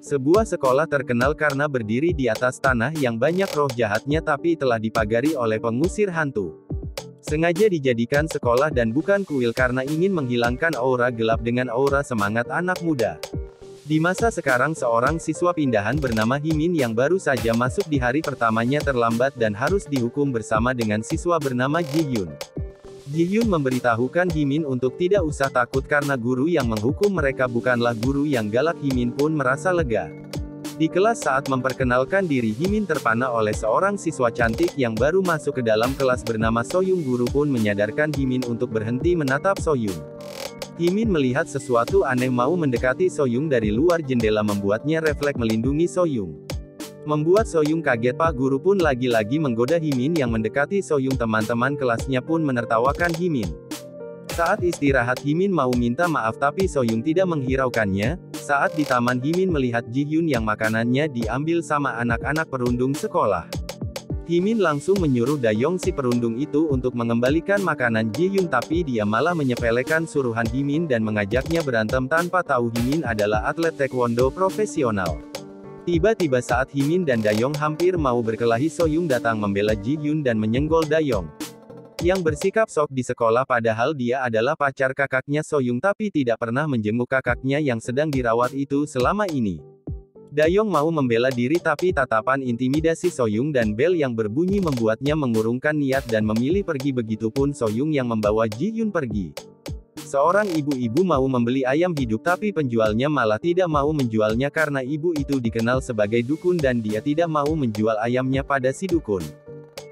Sebuah sekolah terkenal karena berdiri di atas tanah yang banyak roh jahatnya tapi telah dipagari oleh pengusir hantu. Sengaja dijadikan sekolah dan bukan kuil karena ingin menghilangkan aura gelap dengan aura semangat anak muda. Di masa sekarang seorang siswa pindahan bernama Himin yang baru saja masuk di hari pertamanya terlambat dan harus dihukum bersama dengan siswa bernama Ji-hyun. Ji-hyun memberitahukan Himin untuk tidak usah takut karena guru yang menghukum mereka bukanlah guru yang galak. Himin pun merasa lega. Di kelas saat memperkenalkan diri Himin terpana oleh seorang siswa cantik yang baru masuk ke dalam kelas bernama Soyung. Guru pun menyadarkan Himin untuk berhenti menatap Soyung. Himin melihat sesuatu aneh mau mendekati Soyung dari luar jendela membuatnya refleks melindungi Soyung. Membuat Soyung kaget. Pak guru pun lagi-lagi menggoda Himin yang mendekati Soyung. Teman-teman kelasnya pun menertawakan Himin. Saat istirahat Himin mau minta maaf tapi Soyung tidak menghiraukannya. Saat di taman Himin melihat Ji-hyun yang makanannya diambil sama anak-anak perundung sekolah. Himin langsung menyuruh Dayong si perundung itu untuk mengembalikan makanan Ji-hyun tapi dia malah menyepelekan suruhan Himin dan mengajaknya berantem tanpa tahu Himin adalah atlet taekwondo profesional. Tiba-tiba saat Himin dan Dayong hampir mau berkelahi Soyung datang membela Ji-hyun dan menyenggol Dayong. Yang bersikap sok di sekolah padahal dia adalah pacar kakaknya Soyung tapi tidak pernah menjenguk kakaknya yang sedang dirawat itu selama ini. Dayong mau membela diri tapi tatapan intimidasi Soyung dan bel yang berbunyi membuatnya mengurungkan niat dan memilih pergi. Begitupun Soyung yang membawa Ji-hyun pergi. Seorang ibu-ibu mau membeli ayam hidup tapi penjualnya malah tidak mau menjualnya karena ibu itu dikenal sebagai dukun dan dia tidak mau menjual ayamnya pada si dukun.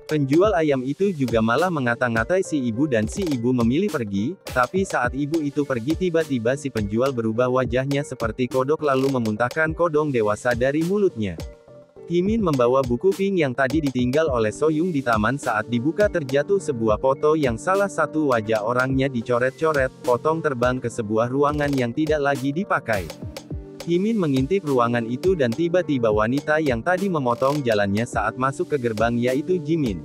Penjual ayam itu juga malah ngata-ngatai si ibu dan si ibu memilih pergi, tapi saat ibu itu pergi tiba-tiba si penjual berubah wajahnya seperti kodok lalu memuntahkan kodong dewasa dari mulutnya. Himin membawa buku pink yang tadi ditinggal oleh Soyung di taman saat dibuka terjatuh sebuah foto yang salah satu wajah orangnya dicoret-coret, potong terbang ke sebuah ruangan yang tidak lagi dipakai. Himin mengintip ruangan itu dan tiba-tiba wanita yang tadi memotong jalannya saat masuk ke gerbang yaitu Jimin.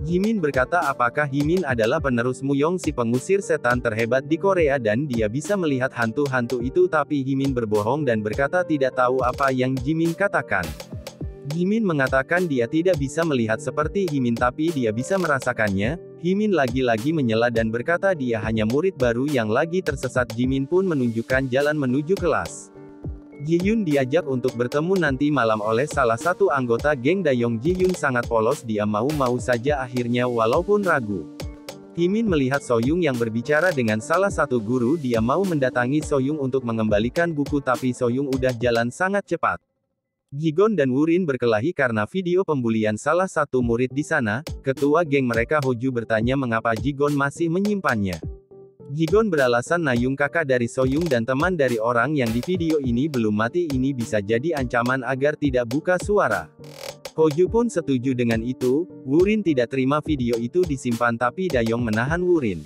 Jimin berkata apakah Himin adalah penerus Muyong si pengusir setan terhebat di Korea dan dia bisa melihat hantu-hantu itu tapi Himin berbohong dan berkata tidak tahu apa yang Jimin katakan. Jimin mengatakan dia tidak bisa melihat seperti Himin tapi dia bisa merasakannya. Himin lagi-lagi menyela dan berkata dia hanya murid baru yang lagi tersesat. Jimin pun menunjukkan jalan menuju kelas. Ji-hyun diajak untuk bertemu nanti malam oleh salah satu anggota geng Dayong. Ji-hyun sangat polos, dia mau-mau saja akhirnya walaupun ragu. Himin melihat Soyung yang berbicara dengan salah satu guru. Dia mau mendatangi Soyung untuk mengembalikan buku tapi Soyung udah jalan sangat cepat. Ji-gon dan Wurin berkelahi karena video pembulian salah satu murid di sana. Ketua geng mereka Hoju bertanya mengapa Ji-gon masih menyimpannya. Ji-gon beralasan Nayung kakak dari Soyung dan teman dari orang yang di video ini belum mati, ini bisa jadi ancaman agar tidak buka suara. Hoju pun setuju dengan itu. Wurin tidak terima video itu disimpan tapi Dayong menahan Wurin.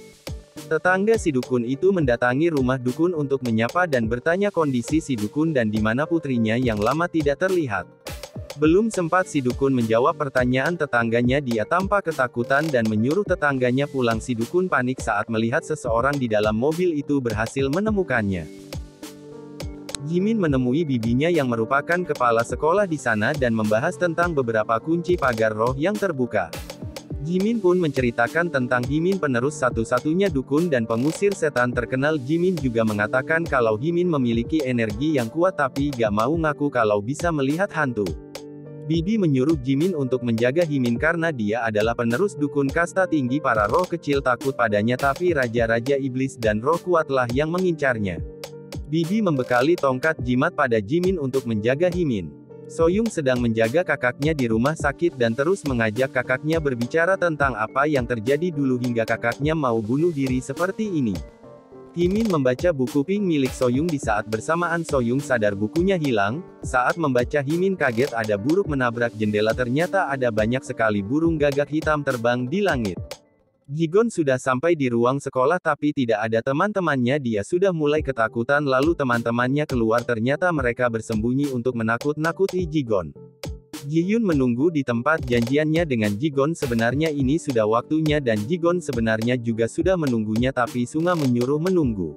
Tetangga si dukun itu mendatangi rumah dukun untuk menyapa dan bertanya kondisi si dukun dan di mana putrinya yang lama tidak terlihat. Belum sempat si dukun menjawab pertanyaan tetangganya dia tampak ketakutan dan menyuruh tetangganya pulang. Si dukun panik saat melihat seseorang di dalam mobil itu berhasil menemukannya. Jimin menemui bibinya yang merupakan kepala sekolah di sana dan membahas tentang beberapa kunci pagar roh yang terbuka. Jimin pun menceritakan tentang Himin penerus satu-satunya dukun dan pengusir setan terkenal. Jimin juga mengatakan kalau Himin memiliki energi yang kuat tapi gak mau ngaku kalau bisa melihat hantu. Bibi menyuruh Jimin untuk menjaga Himin karena dia adalah penerus dukun kasta tinggi. Para roh kecil takut padanya tapi raja-raja iblis dan roh kuatlah yang mengincarnya. Bibi membekali tongkat jimat pada Jimin untuk menjaga Himin. Soyung sedang menjaga kakaknya di rumah sakit dan terus mengajak kakaknya berbicara tentang apa yang terjadi dulu hingga kakaknya mau bunuh diri seperti ini. Himin membaca buku pink milik Soyung di saat bersamaan Soyung sadar bukunya hilang. Saat membaca Himin kaget ada burung menabrak jendela, ternyata ada banyak sekali burung gagak hitam terbang di langit. Ji-gon sudah sampai di ruang sekolah tapi tidak ada teman-temannya, dia sudah mulai ketakutan lalu teman-temannya keluar ternyata mereka bersembunyi untuk menakut-nakuti Ji-gon. Ji-hyun menunggu di tempat janjiannya dengan Ji-gon, sebenarnya ini sudah waktunya dan Ji-gon sebenarnya juga sudah menunggunya tapi Sunga menyuruh menunggu.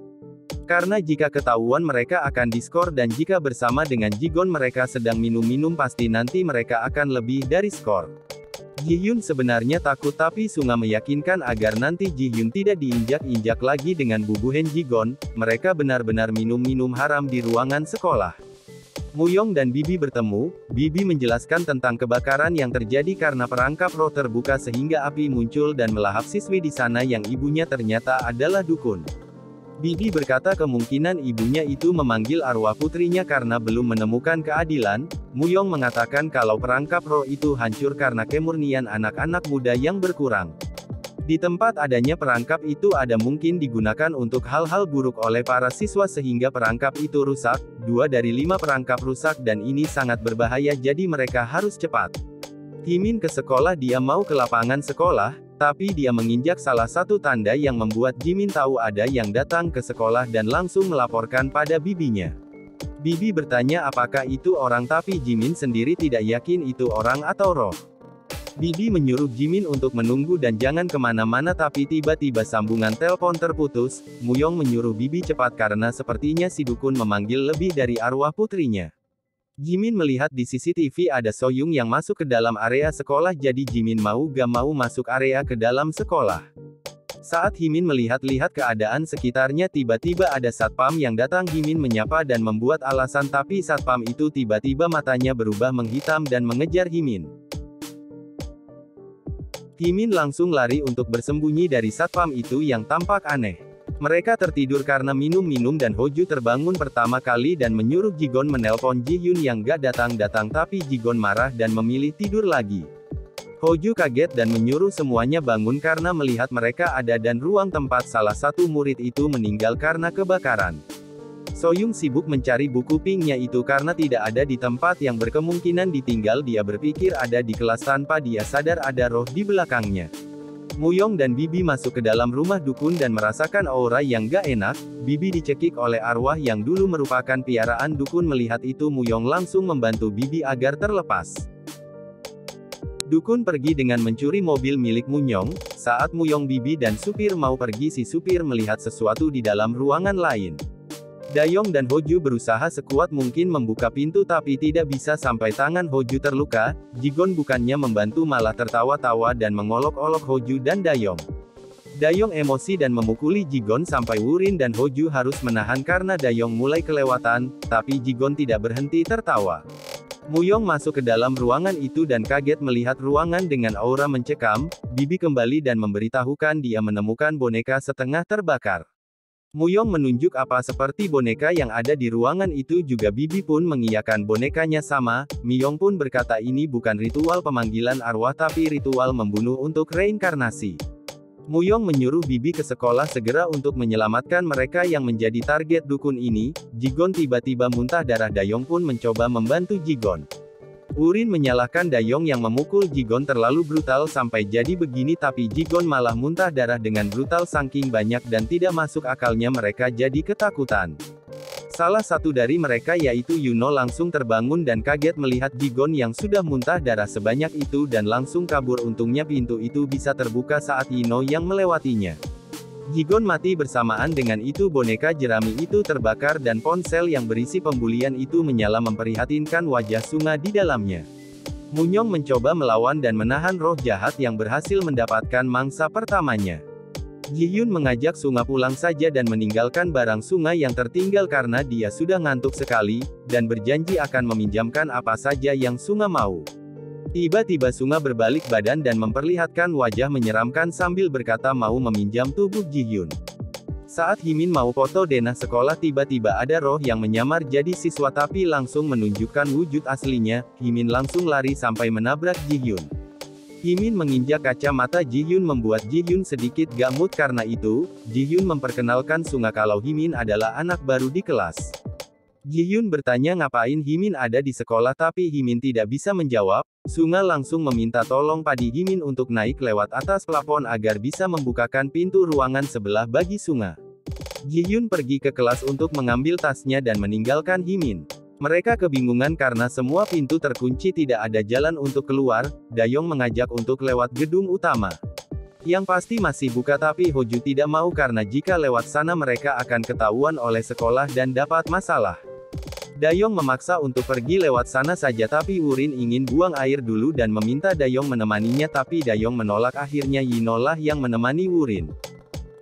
Karena jika ketahuan mereka akan diskor dan jika bersama dengan Jigon mereka sedang minum-minum pasti nanti mereka akan lebih dari skor. Ji-hyun sebenarnya takut tapi Sunga meyakinkan agar nanti Ji-hyun tidak diinjak-injak lagi dengan bubuhen Jigon, mereka benar-benar minum-minum haram di ruangan sekolah. Muyong dan Bibi bertemu, Bibi menjelaskan tentang kebakaran yang terjadi karena perangkap roh terbuka sehingga api muncul dan melahap siswi di sana yang ibunya ternyata adalah dukun. Bibi berkata kemungkinan ibunya itu memanggil arwah putrinya karena belum menemukan keadilan. Muyong mengatakan kalau perangkap roh itu hancur karena kemurnian anak-anak muda yang berkurang. Di tempat adanya perangkap itu ada mungkin digunakan untuk hal-hal buruk oleh para siswa sehingga perangkap itu rusak. 2 dari 5 perangkap rusak dan ini sangat berbahaya jadi mereka harus cepat. Himin ke sekolah, dia mau ke lapangan sekolah, tapi dia menginjak salah satu tanda yang membuat Jimin tahu ada yang datang ke sekolah dan langsung melaporkan pada bibinya. Bibi bertanya apakah itu orang tapi Jimin sendiri tidak yakin itu orang atau roh. Bibi menyuruh Jimin untuk menunggu dan jangan kemana-mana tapi tiba-tiba sambungan telepon terputus. Muyong menyuruh Bibi cepat karena sepertinya si dukun memanggil lebih dari arwah putrinya. Jimin melihat di CCTV ada Soyoung yang masuk ke dalam area sekolah jadi Jimin mau gak mau masuk area ke dalam sekolah. Saat Himin melihat-lihat keadaan sekitarnya tiba-tiba ada satpam yang datang. Himin menyapa dan membuat alasan tapi satpam itu tiba-tiba matanya berubah menghitam dan mengejar Himin. Himin langsung lari untuk bersembunyi dari satpam itu yang tampak aneh. Mereka tertidur karena minum-minum dan Hoju terbangun pertama kali dan menyuruh Jigon menelpon Ji-hyun yang gak datang-datang tapi Jigon marah dan memilih tidur lagi. Hoju kaget dan menyuruh semuanya bangun karena melihat mereka ada dan ruang tempat salah satu murid itu meninggal karena kebakaran. Soyoung sibuk mencari buku pinknya itu karena tidak ada di tempat yang berkemungkinan ditinggal. Dia berpikir ada di kelas tanpa dia sadar ada roh di belakangnya. Muyong dan Bibi masuk ke dalam rumah dukun dan merasakan aura yang gak enak. Bibi dicekik oleh arwah yang dulu merupakan piaraan dukun. Melihat itu Muyong langsung membantu Bibi agar terlepas. Dukun pergi dengan mencuri mobil milik Muyong. Saat Muyong, Bibi dan supir mau pergi si supir melihat sesuatu di dalam ruangan lain. Dayong dan Hoju berusaha sekuat mungkin membuka pintu tapi tidak bisa sampai tangan Hoju terluka. Jigon bukannya membantu malah tertawa-tawa dan mengolok-olok Hoju dan Dayong. Dayong emosi dan memukuli Jigon sampai Wurin dan Hoju harus menahan karena Dayong mulai kelewatan, tapi Jigon tidak berhenti tertawa. Muyong masuk ke dalam ruangan itu dan kaget melihat ruangan dengan aura mencekam. Bibi kembali dan memberitahukan dia menemukan boneka setengah terbakar. Muyong menunjuk apa seperti boneka yang ada di ruangan itu juga. Bibi pun mengiyakan bonekanya sama. Muyong pun berkata ini bukan ritual pemanggilan arwah tapi ritual membunuh untuk reinkarnasi. Muyong menyuruh Bibi ke sekolah segera untuk menyelamatkan mereka yang menjadi target dukun ini. Jigon tiba-tiba muntah darah. Dayong pun mencoba membantu Jigon. Wurin menyalahkan Dayong yang memukul Jigon terlalu brutal sampai jadi begini tapi Jigon malah muntah darah dengan brutal saking banyak dan tidak masuk akalnya mereka jadi ketakutan. Salah satu dari mereka yaitu Yuno langsung terbangun dan kaget melihat Jigon yang sudah muntah darah sebanyak itu dan langsung kabur. Untungnya pintu itu bisa terbuka saat Yuno yang melewatinya. Jigon mati bersamaan dengan itu boneka jerami itu terbakar dan ponsel yang berisi pembulian itu menyala memprihatinkan wajah Sunga di dalamnya. Muyong mencoba melawan dan menahan roh jahat yang berhasil mendapatkan mangsa pertamanya. Ji-hyun mengajak Sunga pulang saja dan meninggalkan barang Sunga yang tertinggal karena dia sudah ngantuk sekali, dan berjanji akan meminjamkan apa saja yang Sunga mau. Tiba-tiba Sunga berbalik badan dan memperlihatkan wajah menyeramkan sambil berkata mau meminjam tubuh Ji-hyun. Saat Himin mau foto denah sekolah tiba-tiba ada roh yang menyamar jadi siswa tapi langsung menunjukkan wujud aslinya. Himin langsung lari sampai menabrak Ji-hyun. Himin menginjak kacamata Ji-hyun membuat Ji-hyun sedikit gak mood karena itu. Ji-hyun memperkenalkan Sunga kalau Himin adalah anak baru di kelas. Ji-hyun bertanya ngapain Himin ada di sekolah tapi Himin tidak bisa menjawab. Sunga langsung meminta tolong pada Himin untuk naik lewat atas plafon agar bisa membukakan pintu ruangan sebelah bagi Sunga. Ji-hyun pergi ke kelas untuk mengambil tasnya dan meninggalkan Himin. Mereka kebingungan karena semua pintu terkunci tidak ada jalan untuk keluar. Dayong mengajak untuk lewat gedung utama. Yang pasti masih buka tapi Hoju tidak mau karena jika lewat sana mereka akan ketahuan oleh sekolah dan dapat masalah. Dayong memaksa untuk pergi lewat sana saja tapi Wurin ingin buang air dulu dan meminta Dayong menemaninya tapi Dayong menolak akhirnya Yino lah yang menemani Wurin.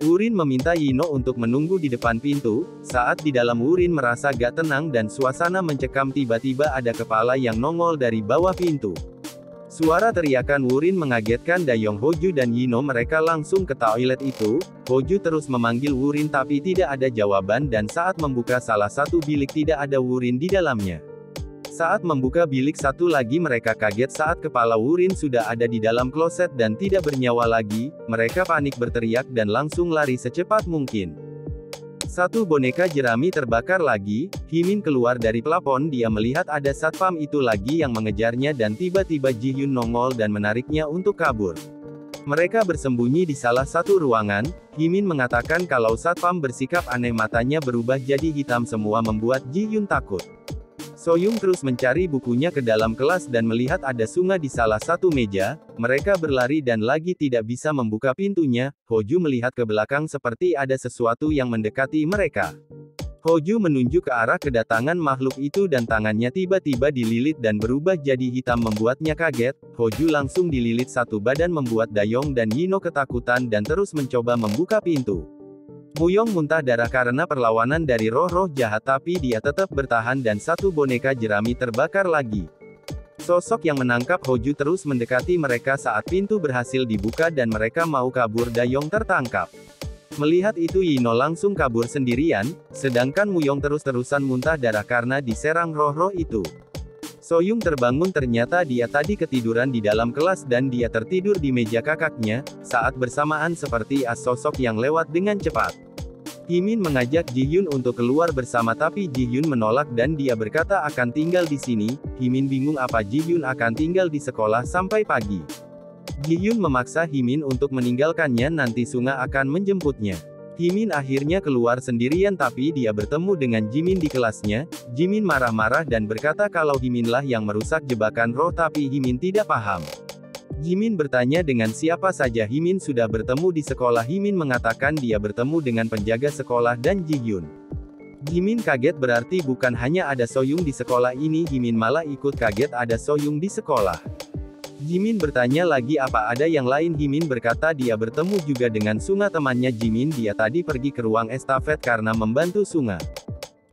Wurin meminta Yino untuk menunggu di depan pintu, saat di dalam Wurin merasa gak tenang dan suasana mencekam tiba-tiba ada kepala yang nongol dari bawah pintu. Suara teriakan Wurin mengagetkan Dayong Hoju dan Yino mereka langsung ke toilet itu, Hoju terus memanggil Wurin tapi tidak ada jawaban dan saat membuka salah satu bilik tidak ada Wurin di dalamnya. Saat membuka bilik satu lagi mereka kaget saat kepala Wurin sudah ada di dalam kloset dan tidak bernyawa lagi, mereka panik berteriak dan langsung lari secepat mungkin. Satu boneka jerami terbakar lagi, Himin keluar dari plafon dia melihat ada satpam itu lagi yang mengejarnya dan tiba-tiba Ji-hyun nongol dan menariknya untuk kabur. Mereka bersembunyi di salah satu ruangan, Himin mengatakan kalau satpam bersikap aneh matanya berubah jadi hitam semua membuat Ji-hyun takut. Soyung terus mencari bukunya ke dalam kelas dan melihat ada Sunga di salah satu meja, mereka berlari dan lagi tidak bisa membuka pintunya, Hoju melihat ke belakang seperti ada sesuatu yang mendekati mereka. Hoju menunjuk ke arah kedatangan makhluk itu dan tangannya tiba-tiba dililit dan berubah jadi hitam membuatnya kaget, Hoju langsung dililit satu badan membuat Dayong dan Yino ketakutan dan terus mencoba membuka pintu. Muyong muntah darah karena perlawanan dari roh-roh jahat tapi dia tetap bertahan dan satu boneka jerami terbakar lagi. Sosok yang menangkap Hoju terus mendekati mereka saat pintu berhasil dibuka dan mereka mau kabur Dayong tertangkap. Melihat itu Yino langsung kabur sendirian, sedangkan Muyong terus-terusan muntah darah karena diserang roh-roh itu. Soyung terbangun ternyata dia tadi ketiduran di dalam kelas dan dia tertidur di meja kakaknya, saat bersamaan seperti as sosok yang lewat dengan cepat. Himin mengajak Ji-hyun untuk keluar bersama tapi Ji-hyun menolak dan dia berkata akan tinggal di sini, Himin bingung apa Ji-hyun akan tinggal di sekolah sampai pagi. Ji-hyun memaksa Himin untuk meninggalkannya nanti Sunga akan menjemputnya. Himin akhirnya keluar sendirian tapi dia bertemu dengan Jimin di kelasnya, Jimin marah-marah dan berkata kalau Himinlah yang merusak jebakan roh tapi Himin tidak paham. Jimin bertanya dengan siapa saja Himin sudah bertemu di sekolah Himin mengatakan dia bertemu dengan penjaga sekolah dan Ji-hyun. Jimin kaget berarti bukan hanya ada Soyung di sekolah ini Himin malah ikut kaget ada Soyung di sekolah. Jimin bertanya lagi apa ada yang lain Himin berkata dia bertemu juga dengan Sunga temannya Jimin dia tadi pergi ke ruang estafet karena membantu Sunga.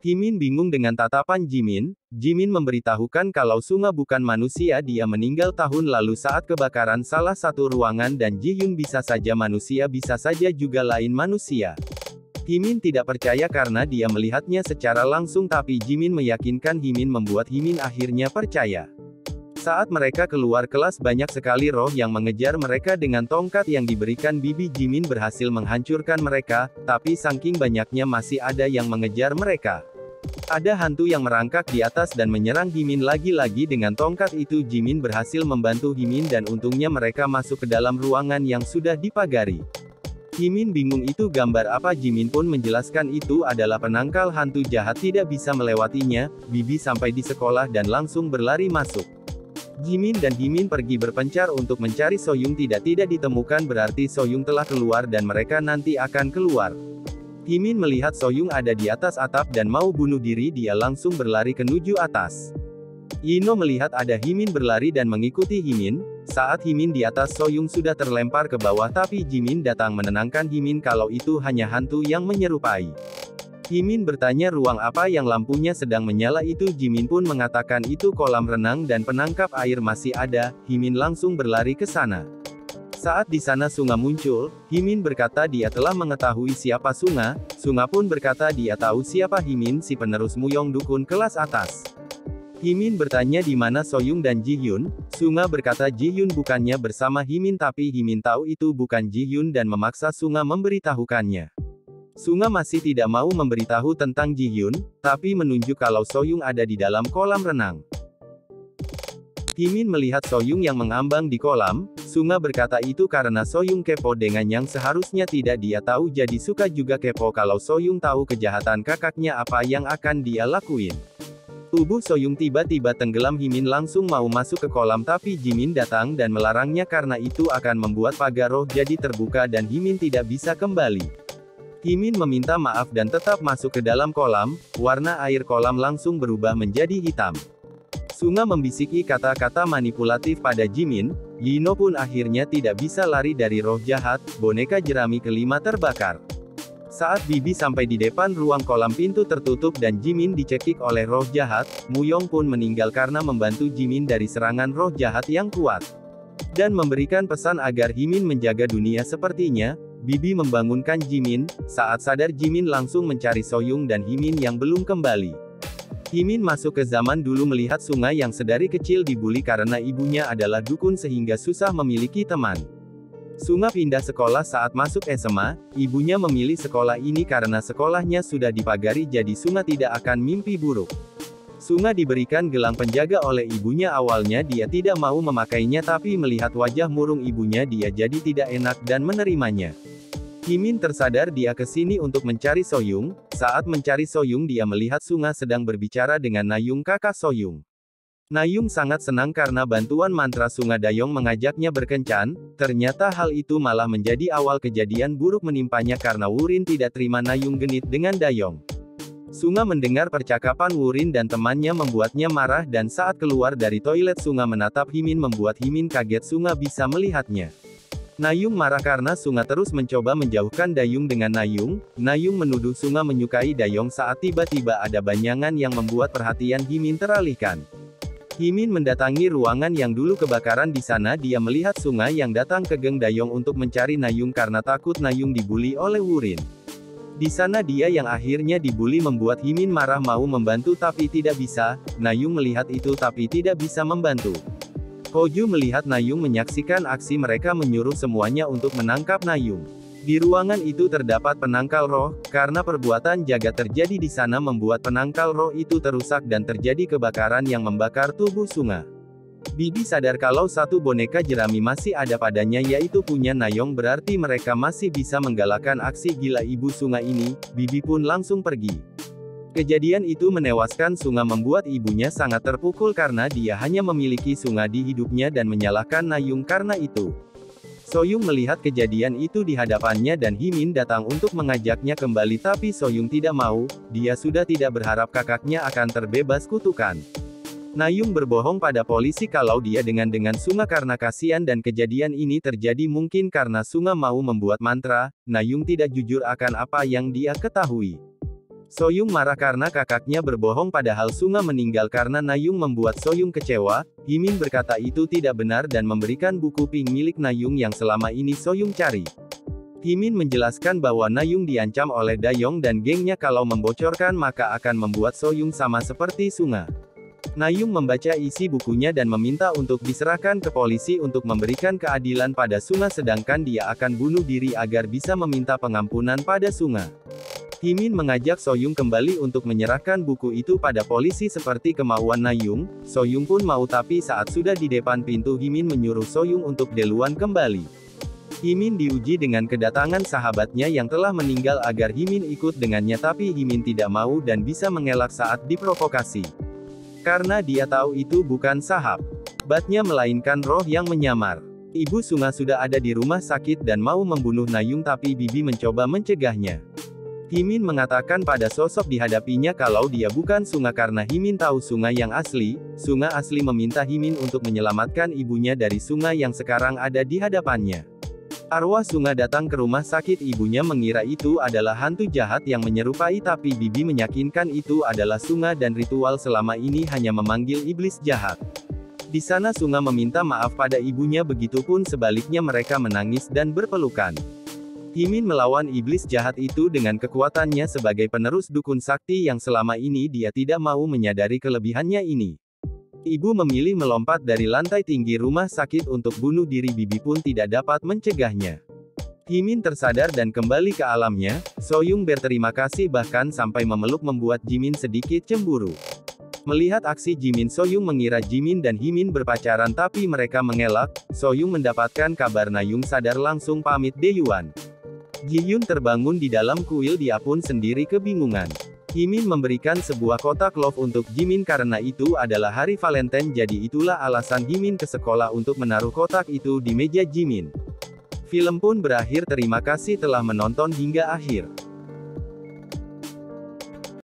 Himin bingung dengan tatapan Jimin, Jimin memberitahukan kalau Sunga bukan manusia dia meninggal tahun lalu saat kebakaran salah satu ruangan dan Ji-hyun bisa saja manusia bisa saja juga lain manusia. Himin tidak percaya karena dia melihatnya secara langsung tapi Jimin meyakinkan Himin membuat Himin akhirnya percaya. Saat mereka keluar kelas banyak sekali roh yang mengejar mereka dengan tongkat yang diberikan bibi Jimin berhasil menghancurkan mereka, tapi saking banyaknya masih ada yang mengejar mereka. Ada hantu yang merangkak di atas dan menyerang Himin lagi-lagi dengan tongkat itu Jimin berhasil membantu Himin dan untungnya mereka masuk ke dalam ruangan yang sudah dipagari. Himin bingung itu gambar apa Jimin pun menjelaskan itu adalah penangkal hantu jahat tidak bisa melewatinya, bibi sampai di sekolah dan langsung berlari masuk. Jimin dan Himin pergi berpencar untuk mencari Soyung tidak ditemukan berarti Soyung telah keluar dan mereka nanti akan keluar. Himin melihat Soyung ada di atas atap dan mau bunuh diri dia langsung berlari menuju atas. Yino melihat ada Himin berlari dan mengikuti Himin, saat Himin di atas Soyung sudah terlempar ke bawah tapi Jimin datang menenangkan Himin kalau itu hanya hantu yang menyerupai. Himin bertanya ruang apa yang lampunya sedang menyala itu Jimin pun mengatakan itu kolam renang dan penangkap air masih ada, Himin langsung berlari ke sana. Saat di sana Sunga muncul, Himin berkata dia telah mengetahui siapa Sunga, Sunga pun berkata dia tahu siapa Himin si penerus Muyong dukun kelas atas. Himin bertanya di mana Soyung dan Ji-hyun, Sunga berkata Ji-hyun bukannya bersama Himin tapi Himin tahu itu bukan Ji-hyun dan memaksa Sunga memberitahukannya. Sunga masih tidak mau memberitahu tentang Ji-hyun, tapi menunjuk kalau Soyung ada di dalam kolam renang. Himin melihat Soyung yang mengambang di kolam, Sunga berkata itu karena Soyung kepo dengan yang seharusnya tidak dia tahu jadi suka juga kepo kalau Soyung tahu kejahatan kakaknya apa yang akan dia lakuin. Tubuh Soyung tiba-tiba tenggelam. Himin langsung mau masuk ke kolam tapi Jimin datang dan melarangnya karena itu akan membuat pagar roh jadi terbuka dan Himin tidak bisa kembali. Himin meminta maaf dan tetap masuk ke dalam kolam. Warna air kolam langsung berubah menjadi hitam. Sunga membisiki kata-kata manipulatif pada Jimin. Yino pun akhirnya tidak bisa lari dari roh jahat. Boneka jerami kelima terbakar. Saat Bibi sampai di depan ruang kolam, pintu tertutup dan Jimin dicekik oleh roh jahat, Muyong pun meninggal karena membantu Jimin dari serangan roh jahat yang kuat. Dan memberikan pesan agar Himin menjaga dunia sepertinya, Bibi membangunkan Jimin. Saat sadar Jimin langsung mencari Soyung dan Himin yang belum kembali. Himin masuk ke zaman dulu melihat Sunga yang sedari kecil dibuli karena ibunya adalah dukun sehingga susah memiliki teman. Sunga pindah sekolah saat masuk SMA, ibunya memilih sekolah ini karena sekolahnya sudah dipagari jadi Sunga tidak akan mimpi buruk. Sunga diberikan gelang penjaga oleh ibunya. Awalnya dia tidak mau memakainya tapi melihat wajah murung ibunya dia jadi tidak enak dan menerimanya. Himin tersadar dia kesini untuk mencari Soyung. Saat mencari Soyung dia melihat Sunga sedang berbicara dengan Nayung kakak Soyung. Nayung sangat senang karena bantuan mantra Sunga Dayong mengajaknya berkencan. Ternyata hal itu malah menjadi awal kejadian buruk menimpanya karena Wurin tidak terima Nayung genit dengan Dayong. Sunga mendengar percakapan Wurin dan temannya membuatnya marah dan saat keluar dari toilet Sunga menatap Himin membuat Himin kaget Sunga bisa melihatnya. Nayung marah karena Sunga terus mencoba menjauhkan Dayung dengan Nayung. Nayung menuduh Sunga menyukai Dayong saat tiba-tiba ada banyangan yang membuat perhatian Himin teralihkan. Himin mendatangi ruangan yang dulu kebakaran. Di sana dia melihat Sunga yang datang ke geng Dayong untuk mencari Nayung karena takut Nayung dibuli oleh Wurin. Di sana dia yang akhirnya dibuli membuat Himin marah mau membantu tapi tidak bisa. Nayung melihat itu tapi tidak bisa membantu. Hoju melihat Nayung menyaksikan aksi mereka menyuruh semuanya untuk menangkap Nayung. Di ruangan itu terdapat penangkal roh, karena perbuatan jagat terjadi di sana membuat penangkal roh itu terusak dan terjadi kebakaran yang membakar tubuh Sunga. Bibi sadar kalau satu boneka jerami masih ada padanya yaitu punya Nayong berarti mereka masih bisa menggalakkan aksi gila ibu Sunga ini. Bibi pun langsung pergi. Kejadian itu menewaskan Sunga membuat ibunya sangat terpukul karena dia hanya memiliki Sunga di hidupnya dan menyalahkan Nayung karena itu. Soyung melihat kejadian itu di hadapannya dan Himin datang untuk mengajaknya kembali tapi Soyung tidak mau. Dia sudah tidak berharap kakaknya akan terbebas kutukan. Nayung berbohong pada polisi kalau dia dengan Sunga karena kasihan dan kejadian ini terjadi mungkin karena Sunga mau membuat mantra. Nayung tidak jujur akan apa yang dia ketahui. Soyung marah karena kakaknya berbohong padahal Sunga meninggal karena Nayung membuat Soyung kecewa. Himin berkata itu tidak benar dan memberikan buku pink milik Nayung yang selama ini Soyung cari. Himin menjelaskan bahwa Nayung diancam oleh Dayong dan gengnya kalau membocorkan maka akan membuat Soyung sama seperti Sunga. Nayung membaca isi bukunya dan meminta untuk diserahkan ke polisi untuk memberikan keadilan pada Sunga sedangkan dia akan bunuh diri agar bisa meminta pengampunan pada Sunga. Himin mengajak Soyung kembali untuk menyerahkan buku itu pada polisi seperti kemauan Nayung. Soyung pun mau tapi saat sudah di depan pintu Himin menyuruh Soyung untuk duluan kembali. Himin diuji dengan kedatangan sahabatnya yang telah meninggal agar Himin ikut dengannya tapi Himin tidak mau dan bisa mengelak saat diprovokasi. Karena dia tahu itu bukan sahabatnya melainkan roh yang menyamar. Ibu Sunga sudah ada di rumah sakit dan mau membunuh Nayung tapi Bibi mencoba mencegahnya. Himin mengatakan pada sosok dihadapinya kalau dia bukan Sunga karena Himin tahu Sunga yang asli. Sunga asli meminta Himin untuk menyelamatkan ibunya dari Sunga yang sekarang ada di hadapannya. Arwah Sunga datang ke rumah sakit. Ibunya mengira itu adalah hantu jahat yang menyerupai tapi Bibi meyakinkan itu adalah Sunga dan ritual selama ini hanya memanggil iblis jahat. Di sana Sunga meminta maaf pada ibunya begitupun sebaliknya mereka menangis dan berpelukan. Himin melawan iblis jahat itu dengan kekuatannya sebagai penerus dukun sakti yang selama ini dia tidak mau menyadari kelebihannya ini. Ibu memilih melompat dari lantai tinggi rumah sakit untuk bunuh diri. Bibi pun tidak dapat mencegahnya. Himin tersadar dan kembali ke alamnya. Soyung berterima kasih bahkan sampai memeluk membuat Jimin sedikit cemburu. Melihat aksi Jimin, Soyung mengira Jimin dan Himin berpacaran tapi mereka mengelak. Soyung mendapatkan kabar Nayung sadar langsung pamit Deyuan. Ji-hyun terbangun di dalam kuil, dia pun sendiri kebingungan. Himin memberikan sebuah kotak love untuk Jimin karena itu adalah hari Valentine, jadi itulah alasan Himin ke sekolah untuk menaruh kotak itu di meja Jimin. Film pun berakhir. Terima kasih telah menonton hingga akhir.